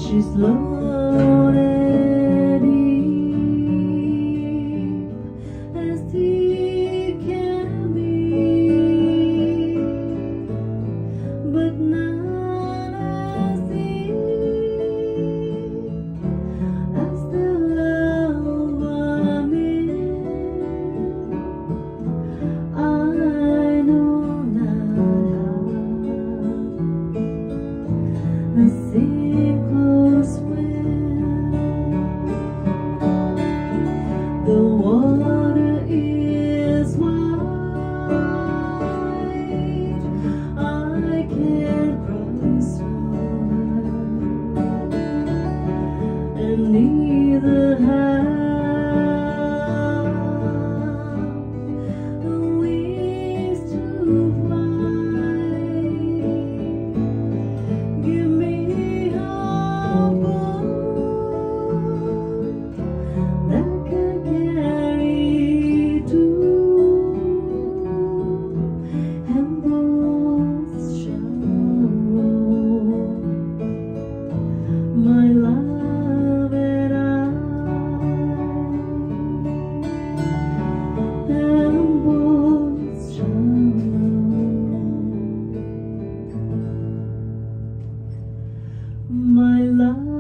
She's loaded as deep can be, but not as deep as the love I'm in. I know now the single swim. The water is wide. I can't cross over, and neither have the wings to fly. Give me a boat that can carry two, and both shall roll. My love and both shall roll. My love.